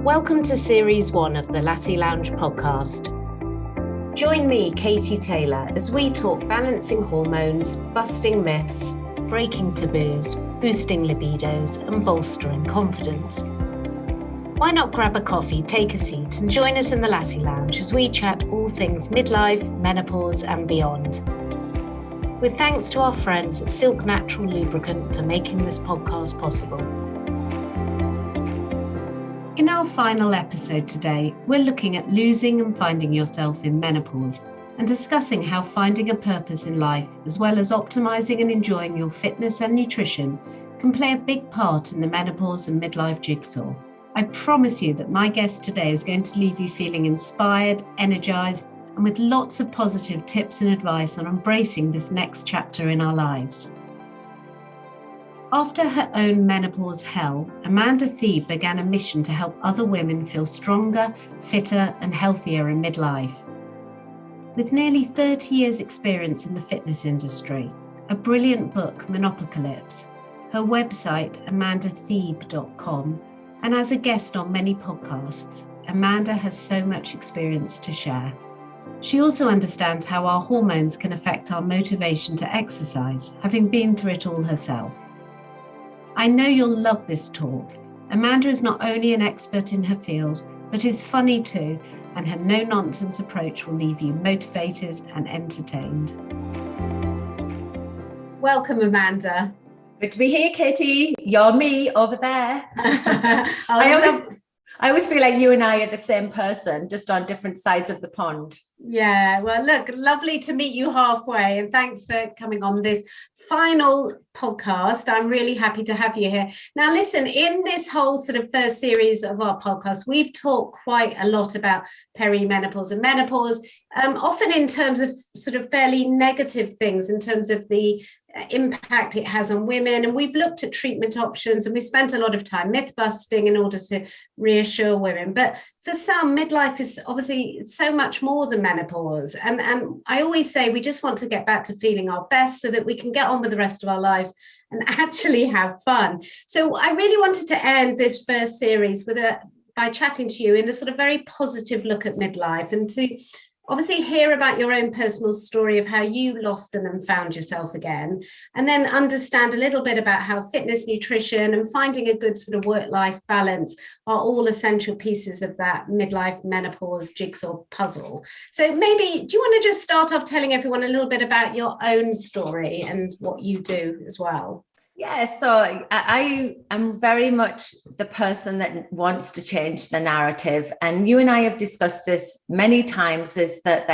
Welcome to Series 1 of the Latte Lounge podcast. Join me, Katie Taylor, as we talk balancing hormones, busting myths, breaking taboos, boosting libidos, and bolstering confidence. Why not grab a coffee, take a seat, and join us in the Latte Lounge as we chat all things midlife, menopause, and beyond. With thanks to our friends at Silk Natural Lubricant for making this podcast possible. In our final episode today, we're looking at losing and finding yourself in menopause and discussing how finding a purpose in life, as well as optimizing and enjoying your fitness and nutrition, can play a big part in the menopause and midlife jigsaw. I promise you that my guest today is going to leave you feeling inspired, energized, and with lots of positive tips and advice on embracing this next chapter in our lives. After her own menopause hell, Amanda Thebe began a mission to help other women feel stronger, fitter, and healthier in midlife. With nearly 30 years' experience in the fitness industry, a brilliant book, Menopocalypse, her website, amandathebe.com, and as a guest on many podcasts, Amanda has so much experience to share. She also understands how our hormones can affect our motivation to exercise, having been through it all herself. I know you'll love this talk. Amanda is not only an expert in her field, but is funny too, and her no-nonsense approach will leave you motivated and entertained. Welcome, Amanda. Good to be here, Katie. You're me over there. I always feel like you and I are the same person, just on different sides of the pond. Yeah, well, look, lovely to meet you halfway, and thanks for coming on this final podcast. I'm really happy to have you here. Now, listen, in this whole sort of first series of our podcast, we've talked quite a lot about perimenopause and menopause, often in terms of sort of fairly negative things, in terms of the impact it has on women. And we've looked at treatment options, and we spent a lot of time myth busting in order to reassure women. But for some, midlife is obviously so much more than menopause. And I always say we just want to get back to feeling our best so that we can get on with the rest of our lives and actually have fun. So I really wanted to end this first series by chatting to you in a sort of very positive look at midlife, and to obviously hear about your own personal story of how you lost and then found yourself again, and then understand a little bit about how fitness, nutrition, and finding a good sort of work-life balance are all essential pieces of that midlife menopause jigsaw puzzle. So maybe, do you want to just start off telling everyone a little bit about your own story and what you do as well? Yeah, so I am very much the person that wants to change the narrative. And you and I have discussed this many times, is that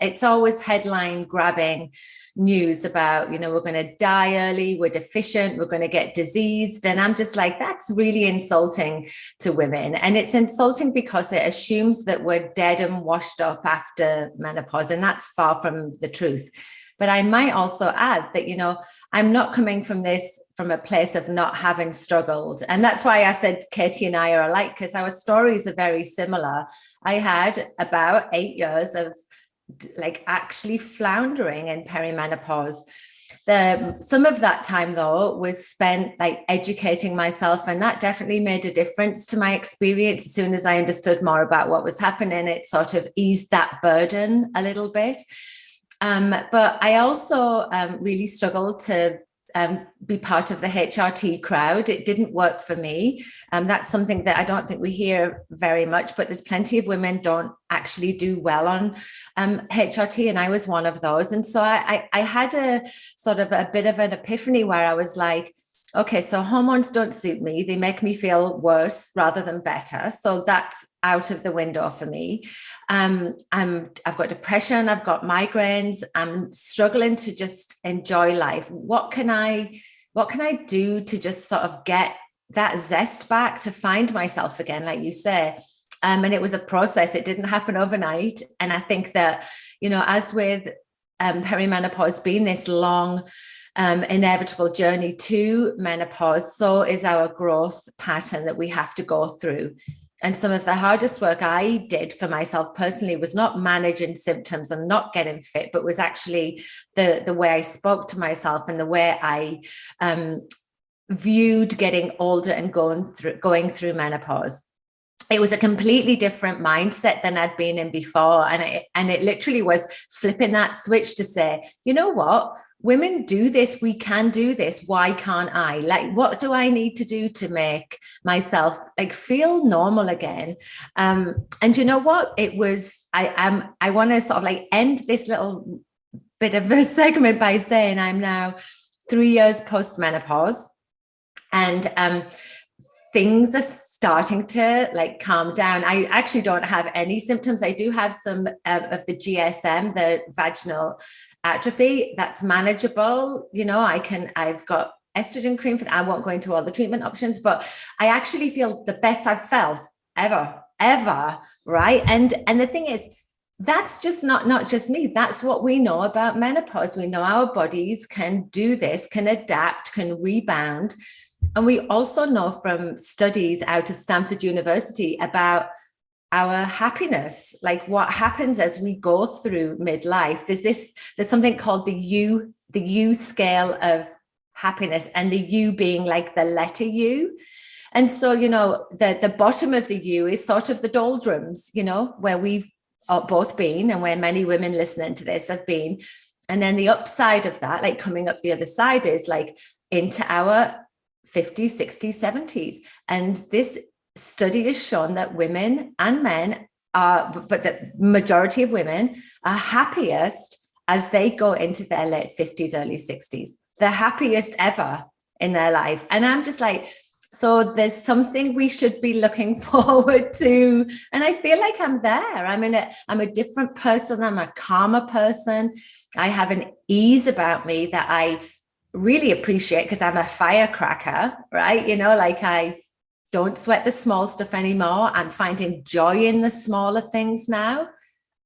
it's always headline grabbing news about, we're going to die early, we're deficient, we're going to get diseased. And I'm just like, that's really insulting to women. And it's insulting because it assumes that we're dead and washed up after menopause. And that's far from the truth. But I might also add that, I'm not coming from a place of not having struggled. And that's why I said Katie and I are alike, because our stories are very similar. I had about 8 years of actually floundering in perimenopause. Some of that time, though, was spent educating myself, and that definitely made a difference to my experience. As soon as I understood more about what was happening, it sort of eased that burden a little bit. But I also really struggled to be part of the HRT crowd. It didn't work for me. That's something that I don't think we hear very much, but there's plenty of women don't actually do well on HRT, and I was one of those. And so I had a sort of a bit of an epiphany where I was like, okay, so hormones don't suit me. They make me feel worse rather than better. So that's out of the window for me. I've got depression, I've got migraines, I'm struggling to just enjoy life. What can I do to just sort of get that zest back, to find myself again, like you say? And it was a process. It didn't happen overnight. And I think that, as with perimenopause being this long, inevitable journey to menopause, so is our growth pattern that we have to go through. And some of the hardest work I did for myself personally was not managing symptoms and not getting fit, but was actually the way I spoke to myself and the way I viewed getting older and going through menopause. it was a completely different mindset than I'd been in before. And it literally was flipping that switch to say, you know what? Women do this. We can do this. Why can't I? Like, what do I need to do to make myself like feel normal again? And you know what? It was, I want to sort of like end this little bit of a segment by saying I'm now 3 years post-menopause, and things are starting to like calm down. I actually don't have any symptoms. I do have some of the GSM, the vaginal atrophy, that's manageable. You know, I've got estrogen cream for that. I won't go into all the treatment options, but I actually feel the best I've felt ever, right? And the thing is, that's just not just me. That's what we know about menopause. We know our bodies can do this, can adapt, can rebound. And we also know from studies out of Stanford University about our happiness, like what happens as we go through midlife. There's something called the U scale of happiness, and the U being like the letter U. And so, you know, the bottom of the U is sort of the doldrums, you know, where we've both been and where many women listening to this have been. And then the upside of that, like coming up the other side, is like into our 50s, 60s, 70s. And this study has shown that women and men are, but the majority of women are happiest as they go into their late 50s, early 60s. They're happiest ever in their life. And I'm just like, so there's something we should be looking forward to. And I feel like I'm there. I'm a different person. I'm a calmer person. I have an ease about me that I really appreciate because I'm a firecracker, right? You know, like I don't sweat the small stuff anymore. I'm finding joy in the smaller things now.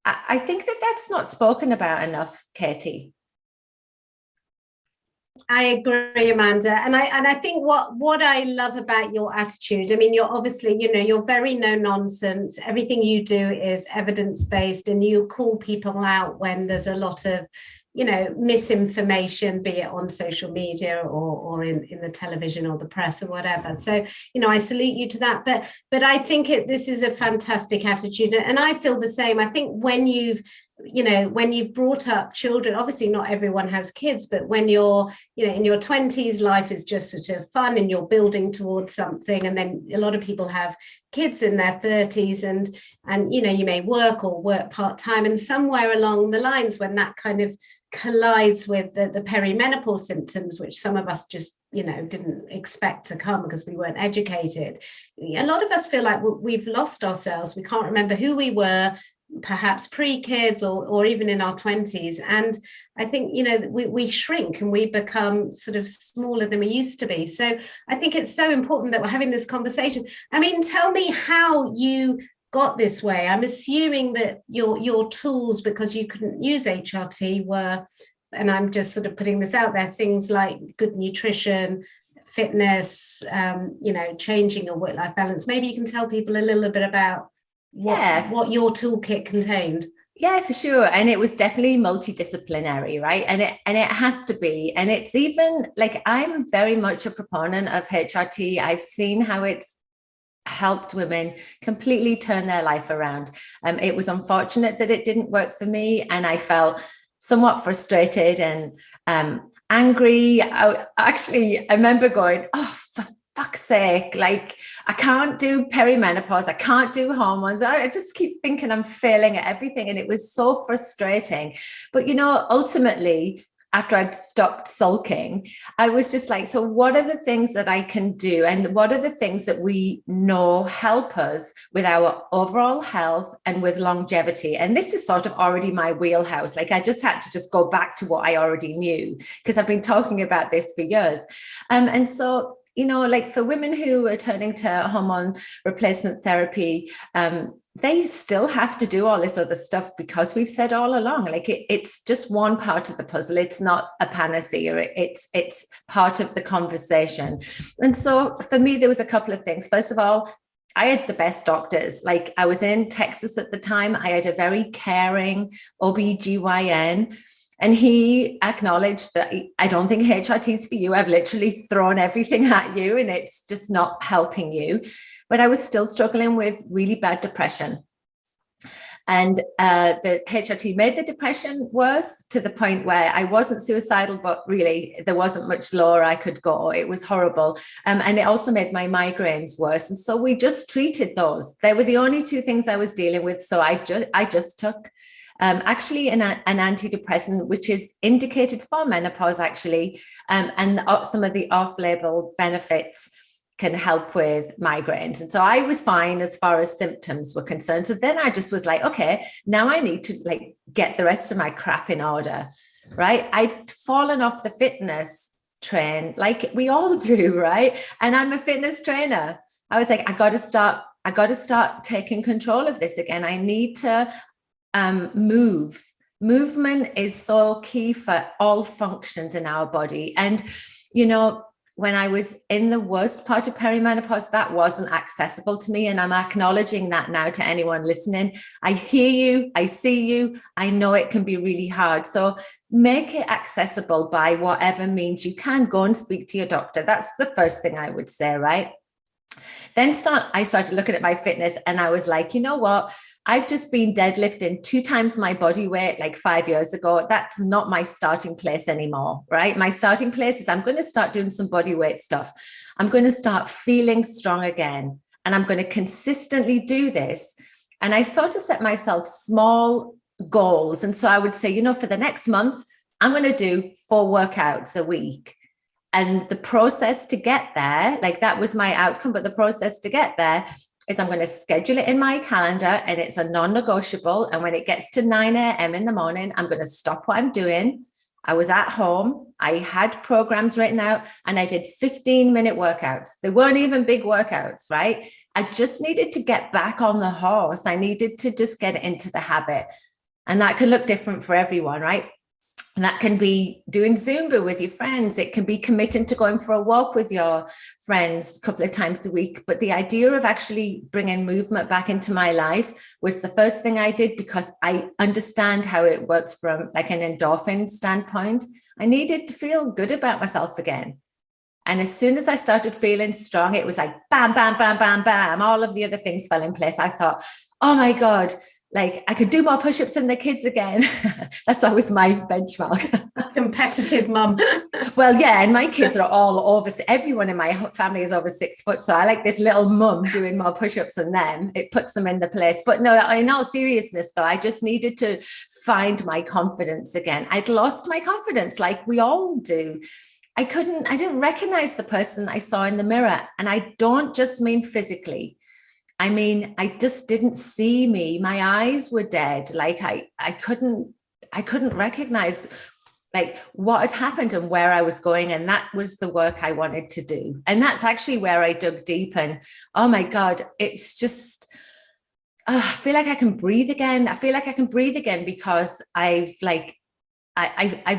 I think that's not spoken about enough, Katie. I agree, Amanda. And I think what I love about your attitude, I mean, you're obviously, you know, you're very no nonsense. Everything you do is evidence-based, and you call people out when there's a lot of, you know, misinformation, be it on social media or in the television or the press or whatever. So, you know, I salute you to that. But I think this is a fantastic attitude. And I feel the same. I think when you've brought up children, obviously not everyone has kids, but when you're, you know, in your 20s, life is just sort of fun and you're building towards something. And then a lot of people have kids in their 30s and, you know, you may work part-time, and somewhere along the lines when that kind of collides with the perimenopause symptoms, which some of us just, you know, didn't expect to come because we weren't educated. A lot of us feel like we've lost ourselves. We can't remember who we were, perhaps pre-kids or even in our 20s. And I think, you know, we shrink and we become sort of smaller than we used to be. So I think it's so important that we're having this conversation. I mean, tell me how you got this way. I'm assuming that your tools, because you couldn't use HRT, were, and I'm just sort of putting this out there, things like good nutrition, fitness, you know, changing your work-life balance. Maybe you can tell people a little bit about what your toolkit contained. Yeah, for sure. And it was definitely multidisciplinary, right? And it has to be. And it's even like, I'm very much a proponent of HRT. I've seen how it's helped women completely turn their life around. It was unfortunate that it didn't work for me, and I felt somewhat frustrated and angry. I remember going, oh, for fuck's sake, like I can't do perimenopause, I can't do hormones. I just keep thinking I'm failing at everything, and it was so frustrating. But, you know, ultimately, after I'd stopped sulking, I was just like, so what are the things that I can do? And what are the things that we know help us with our overall health and with longevity? And this is sort of already my wheelhouse. Like I just had to just go back to what I already knew, because I've been talking about this for years. And so, you know, like for women who are turning to hormone replacement therapy, they still have to do all this other stuff, because we've said all along, like it's just one part of the puzzle. It's not a panacea. It's part of the conversation. And so for me, there was a couple of things. First of all, I had the best doctors. Like I was in Texas at the time. I had a very caring OBGYN. And he acknowledged that I don't think HRT is for you. I've literally thrown everything at you and it's just not helping you. But I was still struggling with really bad depression. And the HRT made the depression worse, to the point where I wasn't suicidal, but really there wasn't much lower I could go. It was horrible. And it also made my migraines worse. And so we just treated those. They were the only two things I was dealing with. So I just took actually an antidepressant, which is indicated for menopause, actually, and some of the off-label benefits can help with migraines. And so I was fine as far as symptoms were concerned. So then I just was like, okay, now I need to like get the rest of my crap in order, right? I'd fallen off the fitness train like we all do, right? And I'm a fitness trainer. I was like, I got to start taking control of this again. I need to move. Movement is so key for all functions in our body. And, you know, when I was in the worst part of perimenopause, that wasn't accessible to me. And I'm acknowledging that now to anyone listening. I hear you, I see you, I know it can be really hard. So make it accessible by whatever means you can. Go and speak to your doctor. That's the first thing I would say, right? Then I started looking at my fitness and I was like, you know what? I've just been deadlifting 2 times my body weight like 5 years ago. That's not my starting place anymore, right? My starting place is I'm going to start doing some body weight stuff. I'm going to start feeling strong again. And I'm going to consistently do this. And I sort of set myself small goals. And so I would say, you know, for the next month, I'm going to do 4 workouts a week. And the process to get there, like that was my outcome, but the process to get there is I'm going to schedule it in my calendar and it's a non-negotiable. And when it gets to 9 a.m. in the morning, I'm going to stop what I'm doing. I was at home. I had programs written out and I did 15-minute workouts. They weren't even big workouts, right? I just needed to get back on the horse. I needed to just get into the habit. And that can look different for everyone, right? And that can be doing Zumba with your friends. It can be committing to going for a walk with your friends a couple of times a week. But the idea of actually bringing movement back into my life was the first thing I did, because I understand how it works from like an endorphin standpoint. I needed to feel good about myself again. And as soon as I started feeling strong, it was like bam, bam, bam, bam, bam. All of the other things fell in place. I thought, oh my God, like I could do more push-ups than the kids again. That's always my benchmark. Competitive mum. Well, yeah, and my kids are all over. Everyone in my family is over 6 foot. So I like this little mum doing more push-ups than them. It puts them in the place. But no, in all seriousness, though, I just needed to find my confidence again. I'd lost my confidence like we all do. I didn't recognize the person I saw in the mirror. And I don't just mean physically. I mean, I just didn't see me. My eyes were dead. Like I couldn't recognize like what had happened and where I was going. And that was the work I wanted to do. And that's actually where I dug deep. And oh my God, it's just, I feel like I can breathe again. I feel like I can breathe again because I've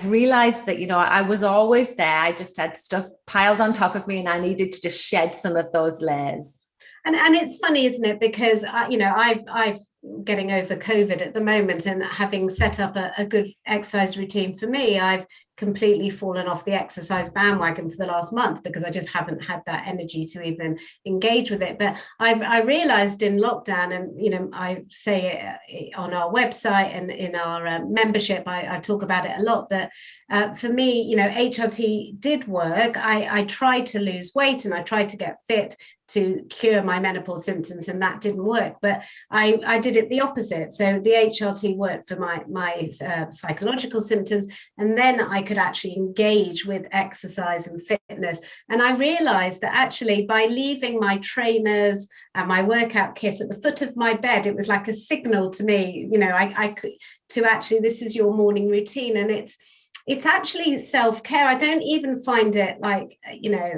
realized that, you know, I was always there. I just had stuff piled on top of me and I needed to just shed some of those layers. And it's funny, isn't it? Because, you know, I've getting over COVID at the moment, and having set up a good exercise routine for me, I've completely fallen off the exercise bandwagon for the last month because I just haven't had that energy to even engage with it. But I realized in lockdown, and, you know, I say it on our website and in our membership, I talk about it a lot, that for me, you know, HRT did work. I tried to lose weight and I tried to get fit to cure my menopause symptoms, and that didn't work. But I did it the opposite. So the HRT worked for my psychological symptoms, and then I could actually engage with exercise and fitness. And I realized that actually by leaving my trainers and my workout kit at the foot of my bed, it was like a signal to me, you know, I could, to actually, this is your morning routine. And it's actually self-care. I don't even find it like, you know,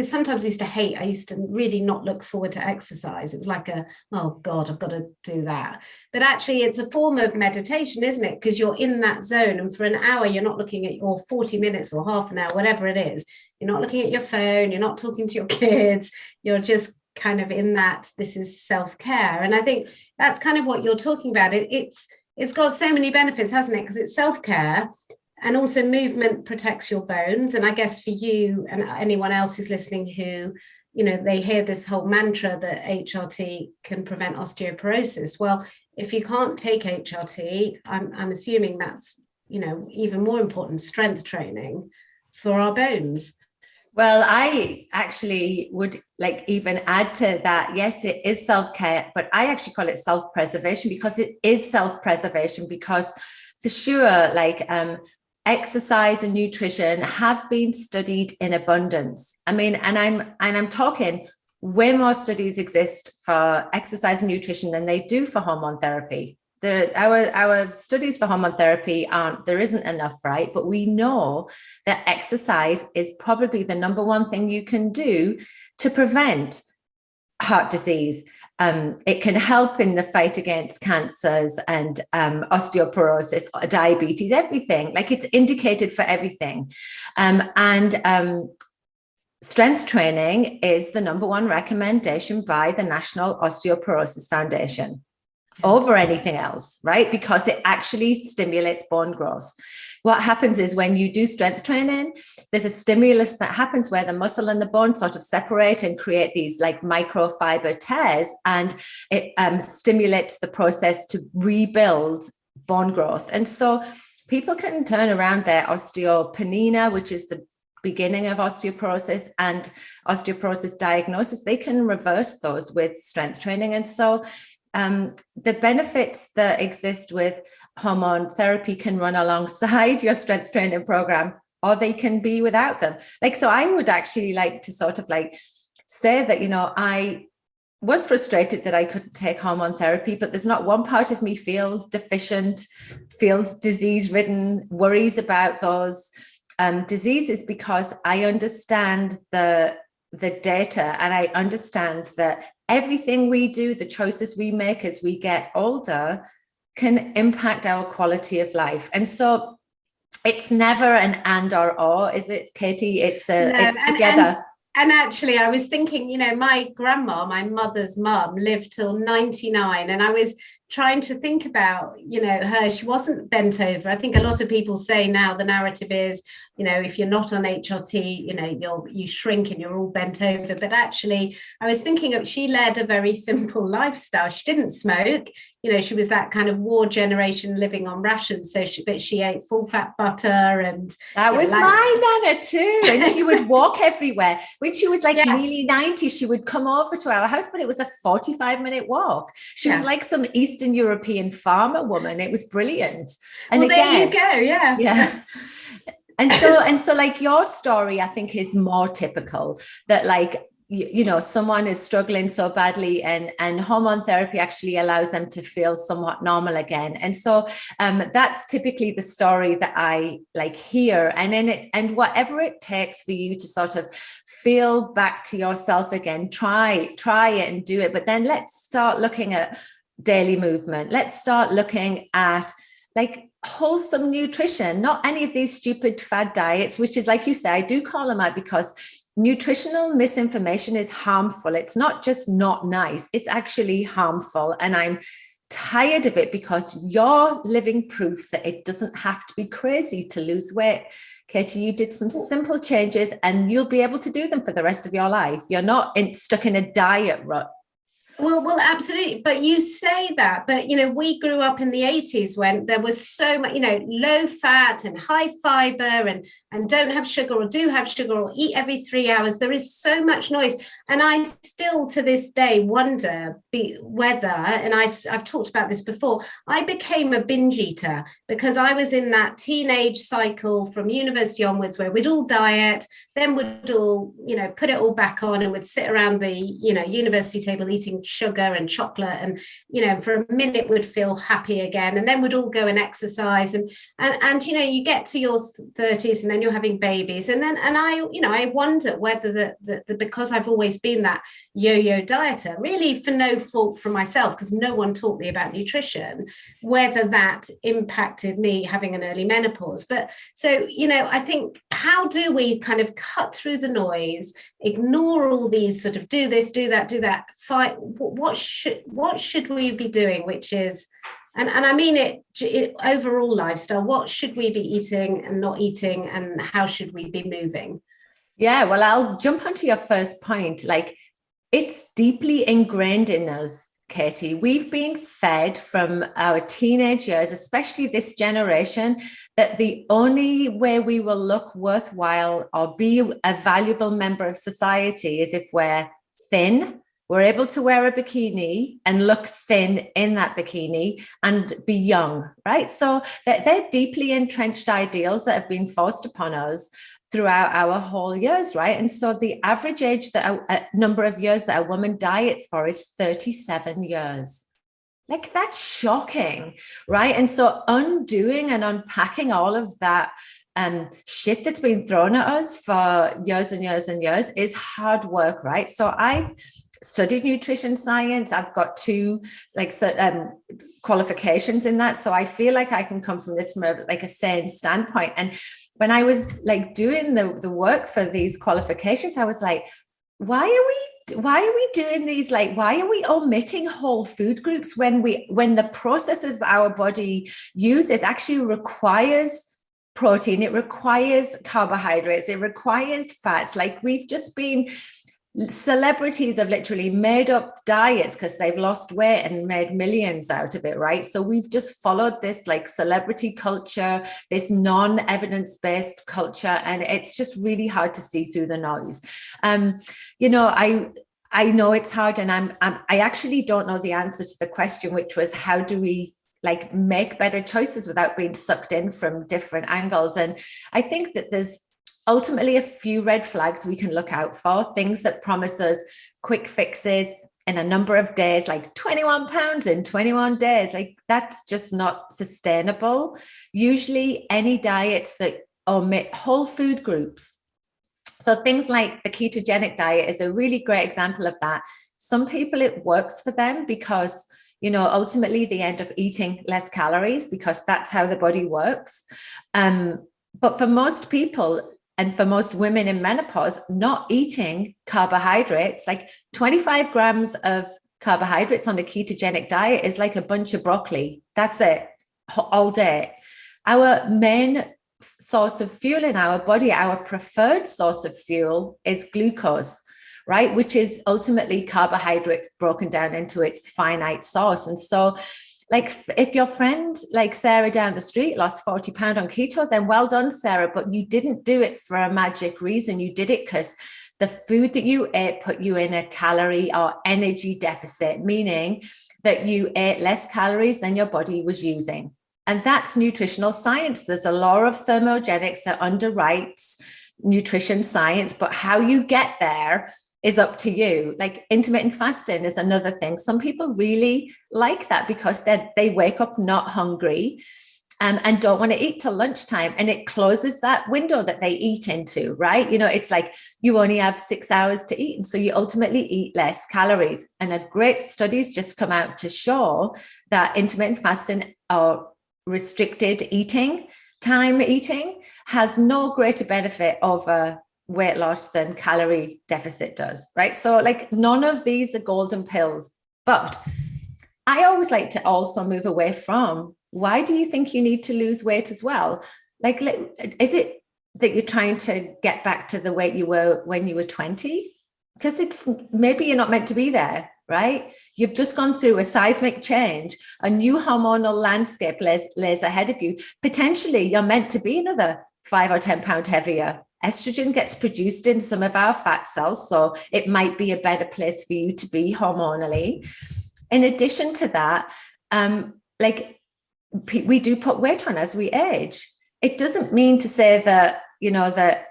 sometimes I used to really not look forward to exercise. It was like oh God, I've got to do that. But actually it's a form of meditation, isn't it? Because you're in that zone, and for an hour, you're not looking at your 40 minutes or half an hour, whatever it is. You're not looking at your phone. You're not talking to your kids. You're just kind of in that, this is self-care. And I think that's kind of what you're talking about. It's it's got so many benefits, hasn't it? Because it's self-care, and also movement protects your bones. And I guess for you and anyone else who's listening who, they hear this whole mantra that HRT can prevent osteoporosis. Well, if you can't take HRT, I'm assuming that's, even more important, strength training for our bones. Well, I actually would even add to that. Yes, it is self-care, but I actually call it self-preservation, because it is self-preservation, because for sure, exercise and nutrition have been studied in abundance. I mean, and I'm talking way more studies exist for exercise and nutrition than they do for hormone therapy. Our studies for hormone therapy there isn't enough, right? But we know that exercise is probably the number one thing you can do to prevent heart disease. It can help in the fight against cancers and osteoporosis, diabetes, everything. It's indicated for everything. Strength training is the number one recommendation by the National Osteoporosis Foundation over anything else, right? Because it actually stimulates bone growth. What happens is when you do strength training, there's a stimulus that happens where the muscle and the bone sort of separate and create these microfiber tears, and it stimulates the process to rebuild bone growth. And so people can turn around their osteopenia, which is the beginning of osteoporosis, and osteoporosis diagnosis. They can reverse those with strength training. And so the benefits that exist with hormone therapy can run alongside your strength training program, or they can be without them. So I would actually like to sort of say that, I was frustrated that I couldn't take hormone therapy, but there's not one part of me feels deficient, feels disease ridden, worries about those diseases, because I understand the data, and I understand that everything we do, the choices we make as we get older, can impact our quality of life. And so it's never an and or, is it, Katie? It's together. And actually, I was thinking, my grandma, my mother's mum, lived till 99, and I was trying to think about, her. She wasn't bent over. I think a lot of people say now the narrative is, if you're not on HRT, you shrink and you're all bent over. But actually, I was thinking she led a very simple lifestyle. She didn't smoke. She was that kind of war generation living on rations. But she ate full fat butter, and that was my nana too. And she would walk everywhere. When she was nearly 90, she would come over to our house, but it was a 45-minute walk. She was like some Eastern European farmer woman. It was brilliant. And well, again, there you go. Yeah. And so your story, I think, is more typical, that someone is struggling so badly, and hormone therapy actually allows them to feel somewhat normal again. And so that's typically the story that I hear. And whatever it takes for you to sort of feel back to yourself again, try it and do it. But then let's start looking at daily movement. Let's start looking at wholesome nutrition, not any of these stupid fad diets, which is, like you say, I do call them out, because nutritional misinformation is harmful. It's not just not nice, it's actually harmful. And I'm tired of it, because you're living proof that it doesn't have to be crazy to lose weight. Katie, you did some simple changes, and you'll be able to do them for the rest of your life. You're not stuck in a diet rut. Well, absolutely. But you say that, but, we grew up in the 80s when there was so much, low fat and high fiber, and don't have sugar, or do have sugar, or eat every 3 hours. There is so much noise. And I still to this day wonder whether, and I've talked about this before, I became a binge eater because I was in that teenage cycle from university onwards where we'd all diet, then we'd all, put it all back on, and we'd sit around the, university table eating sugar and chocolate, and for a minute would feel happy again, and then we'd all go and exercise, and you get to your 30s, and then you're having babies, and I wonder whether the because I've always been that yo-yo dieter, really for no fault from myself, because no one taught me about nutrition, whether that impacted me having an early menopause. But so I think, how do we kind of cut through the noise, ignore all these sort of do this, do that, fight? What should we be doing, which is And I mean it overall lifestyle. What should we be eating and not eating, and how should we be moving? Yeah, well, I'll jump onto your first point. Like, it's deeply ingrained in us, Katie. We've been fed from our teenage years, especially this generation, that the only way we will look worthwhile or be a valuable member of society is if we're thin, we're able to wear a bikini and look thin in that bikini and be young, right? So they're deeply entrenched ideals that have been forced upon us throughout our whole years, right? And so the average age that a number of years that a woman diets for is 37 years. Like, that's shocking, right? And so undoing and unpacking all of that shit that's been thrown at us for years and years and years is hard work, right? So I've studied nutrition science. I've got two qualifications in that. So I feel like I can come from this from a sane standpoint. And when I was like doing the work for these qualifications, I was like, why are we doing these? Like, why are we omitting whole food groups when the processes our body uses actually requires protein, it requires carbohydrates, it requires fats? Like, we've just been, celebrities have literally made up diets because they've lost weight and made millions out of it, right? So we've just followed this like celebrity culture, this non-evidence-based culture, and it's just really hard to see through the noise. I know it's hard, and I actually don't know the answer to the question, which was, how do we like make better choices without being sucked in from different angles? And I think that there's ultimately a few red flags we can look out for, things that promise us quick fixes in a number of days, like 21 pounds in 21 days. Like, that's just not sustainable. Usually any diets that omit whole food groups. So things like the ketogenic diet is a really great example of that. Some people, it works for them because, ultimately they end up eating less calories because that's how the body works. But for most people, and for most women in menopause, not eating carbohydrates, like 25 grams of carbohydrates on a ketogenic diet is like a bunch of broccoli. That's it, all day. Our main source of fuel in our body, our preferred source of fuel, is glucose, right? Which is ultimately carbohydrates broken down into its finite source. And so, like, if your friend like Sarah down the street lost 40 pounds on keto, then well done, Sarah, but you didn't do it for a magic reason. You did it because the food that you ate put you in a calorie or energy deficit, meaning that you ate less calories than your body was using. And that's nutritional science. There's a law of thermogenics that underwrites nutrition science, but how you get there is up to you. Like, intermittent fasting is another thing. Some people really like that because they wake up not hungry and don't want to eat till lunchtime, and it closes that window that they eat into, right? It's like you only have 6 hours to eat, and so you ultimately eat less calories. And a great studies just come out to show that intermittent fasting or restricted eating, time eating, has no greater benefit over weight loss than calorie deficit does, right? So like, none of these are golden pills. But I always like to also move away from, why do you think you need to lose weight as well? Like, is it that you're trying to get back to the weight you were when you were 20? Because maybe you're not meant to be there, right? You've just gone through a seismic change, a new hormonal landscape lays ahead of you. Potentially you're meant to be another 5 or 10 pounds heavier. Estrogen gets produced in some of our fat cells, so it might be a better place for you to be hormonally. In addition to that, we do put weight on as we age. It doesn't mean to say that, that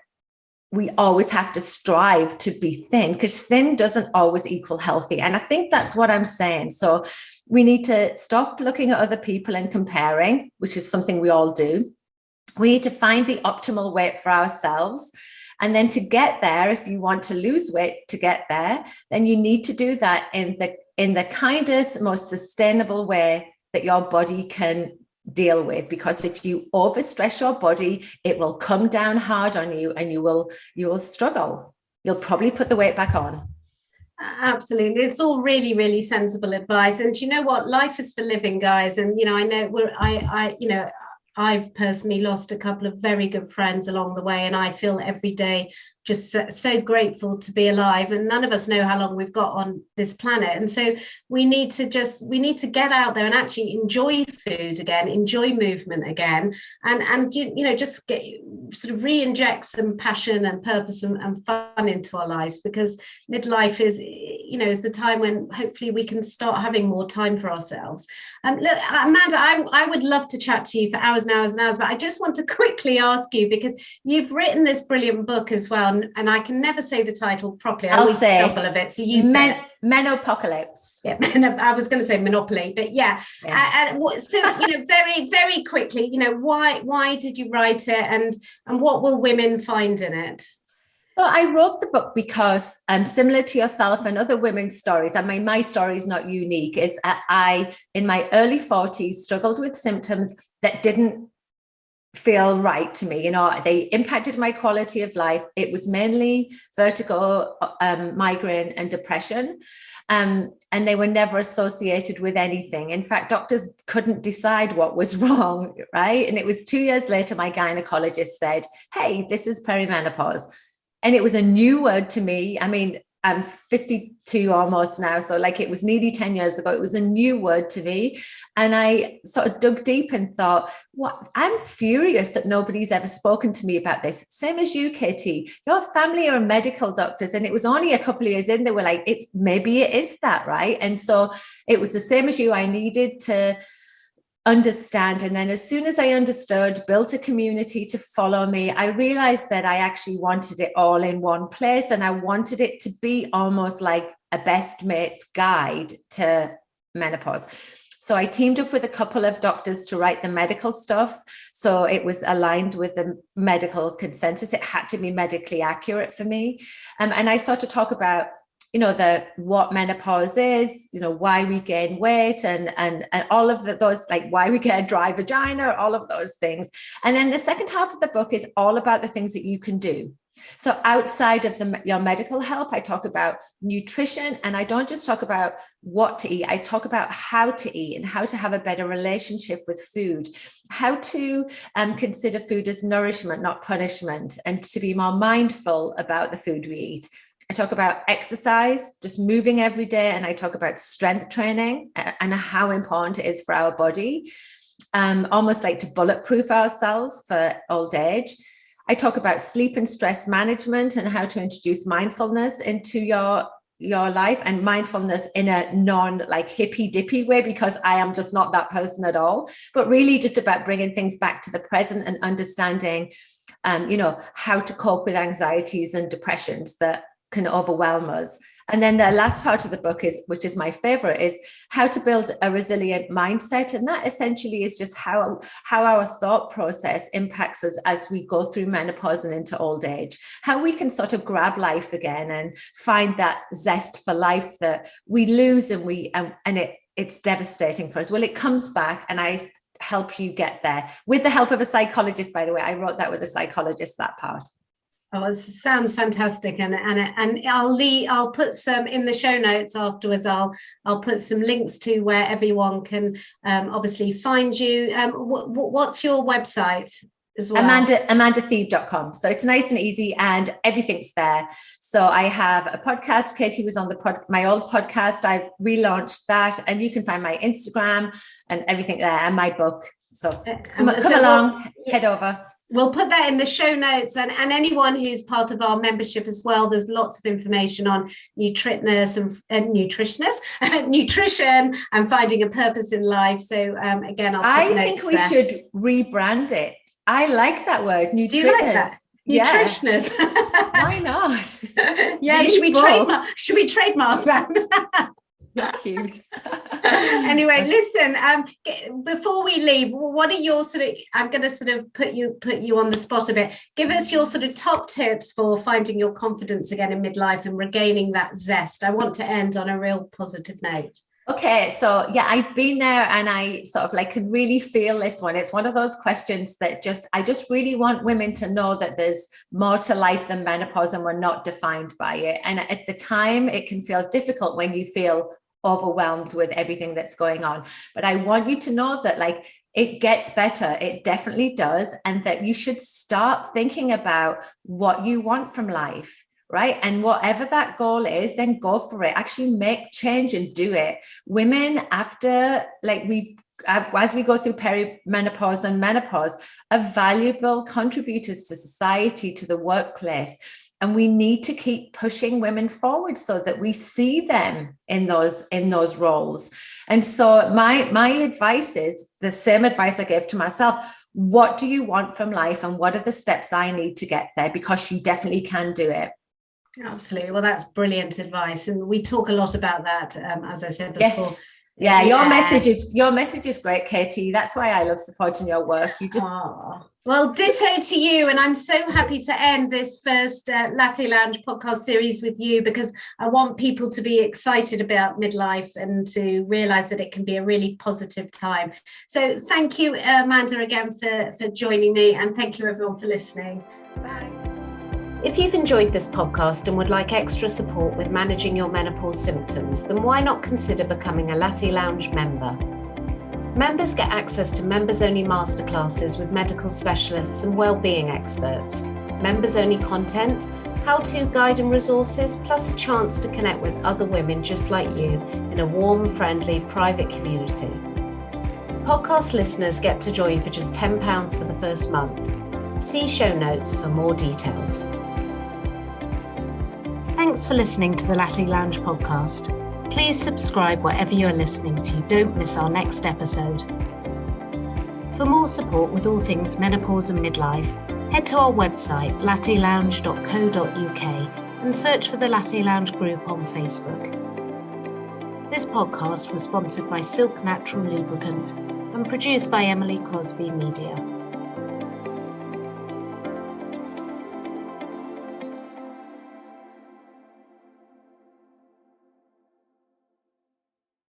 we always have to strive to be thin, because thin doesn't always equal healthy. And I think that's what I'm saying. So we need to stop looking at other people and comparing, which is something we all do. We need to find the optimal weight for ourselves. And then to get there, if you want to lose weight to get there, then you need to do that in the kindest, most sustainable way that your body can deal with. Because if you overstress your body, it will come down hard on you and you will struggle. You'll probably put the weight back on. Absolutely. It's all really, really sensible advice. And you know what? Life is for living, guys. And, I know I've personally lost a couple of very good friends along the way, and I feel every day just so grateful to be alive. And none of us know how long we've got on this planet. And so we need to get out there and actually enjoy food again, enjoy movement again, and just sort of re-inject some passion and purpose and fun into our lives, because midlife is the time when hopefully we can start having more time for ourselves. Look, Amanda, I would love to chat to you for hours and hours and hours, but I just want to quickly ask you, because you've written this brilliant book as well, and I can never say the title properly. I always stumble a bit, so you say it. Menopocalypse. Yeah, I was going to say Monopoly, but yeah. So very, very quickly, why did you write it, and what will women find in it? So I wrote the book because similar to yourself and other women's stories, I mean, my story is not unique, is I, in my early 40s, struggled with symptoms that didn't feel right to me. They impacted my quality of life. It was mainly vertigo, migraine and depression. And they were never associated with anything. In fact, doctors couldn't decide what was wrong, right? And it was 2 years later, my gynecologist said, hey, this is perimenopause. And it was a new word to me. I mean, I'm 52 almost now. So it was nearly 10 years ago. It was a new word to me. And I sort of dug deep and thought, I'm furious that nobody's ever spoken to me about this. Same as you, Katie. Your family are medical doctors. And it was only a couple of years in, they were like, maybe it is that, right? And so it was the same as you. I needed to understand. And then as soon as I understood, built a community to follow me, I realized that I actually wanted it all in one place. And I wanted it to be almost like a best mate's guide to menopause. So I teamed up with a couple of doctors to write the medical stuff. So it was aligned with the medical consensus. It had to be medically accurate for me. And I started to talk about what menopause is, why we gain weight and all of those, why we get a dry vagina, all of those things. And then the second half of the book is all about the things that you can do. So outside of your medical help, I talk about nutrition, and I don't just talk about what to eat. I talk about how to eat and how to have a better relationship with food, how to consider food as nourishment, not punishment, and to be more mindful about the food we eat. I talk about exercise, just moving every day. And I talk about strength training and how important it is for our body, almost like to bulletproof ourselves for old age. I talk about sleep and stress management and how to introduce mindfulness into your life, and mindfulness in a hippy dippy way, because I am just not that person at all, but really just about bringing things back to the present and understanding, how to cope with anxieties and depressions that can overwhelm us. And then the last part of the book which is my favorite, is how to build a resilient mindset. And that essentially is just how our thought process impacts us as we go through menopause and into old age, how we can sort of grab life again and find that zest for life that we lose it's devastating for us. Well, it comes back, and I help you get there with the help of a psychologist, by the way. I wrote that with a psychologist, that part. Oh, it sounds fantastic, and I'll put some in the show notes afterwards. I'll put some links to where everyone can obviously find you. What's your website as well? AmandaThebe.com. So it's nice and easy, and everything's there. So I have a podcast. Katie was on my old podcast. I've relaunched that, and you can find my Instagram and everything there, and my book. So come along, head over. We'll put that in the show notes, and anyone who's part of our membership as well. There's lots of information on nutrition and finding a purpose in life. So again, I think we should rebrand it. I like that word, nutritionist. Do you like that? Nutritionist. Yeah. Why not? Yeah, should we trademark that? Cute. Anyway, listen, before we leave, what are your I'm going to put you on the spot a bit. Give us your top tips for finding your confidence again in midlife and regaining that zest. I want to end on a real positive note. Okay, so yeah, I've been there and I sort of like can really feel this one. It's one of those questions that I just really want women to know that there's more to life than menopause and we're not defined by it. And at the time, it can feel difficult when you feel overwhelmed with everything that's going on. But I want you to know that like it gets better. It definitely does. And that you should start thinking about what you want from life. Right. And whatever that goal is, then go for it. Actually make change and do it. Women after as we go through perimenopause and menopause are valuable contributors to society, to the workplace. And we need to keep pushing women forward so that we see them in those roles. And so my advice is the same advice I gave to myself. What do you want from life? And what are the steps I need to get there? Because you definitely can do it. Absolutely. Well, that's brilliant advice. And we talk a lot about that, as I said before. Yes. Yeah, your message is great, Katie. That's why I love supporting your work. You just well, ditto to you. And I'm so happy to end this first Latte Lounge podcast series with you, because I want people to be excited about midlife and to realize that it can be a really positive time. So thank you, Amanda, again for joining me, and thank you everyone for listening. Bye. If you've enjoyed this podcast and would like extra support with managing your menopause symptoms, then why not consider becoming a Latte Lounge member? Members get access to members-only masterclasses with medical specialists and well-being experts, members-only content, how-to guide and resources, plus a chance to connect with other women just like you in a warm, friendly, private community. Podcast listeners get to join for just £10 for the first month. See show notes for more details. Thanks for listening to the Latte Lounge podcast. Please subscribe wherever you are listening so you don't miss our next episode. For more support with all things menopause and midlife, head to our website lattelounge.co.uk and search for the Latte Lounge group on Facebook. This podcast was sponsored by Silk Natural Lubricant and produced by Emily Crosby Media.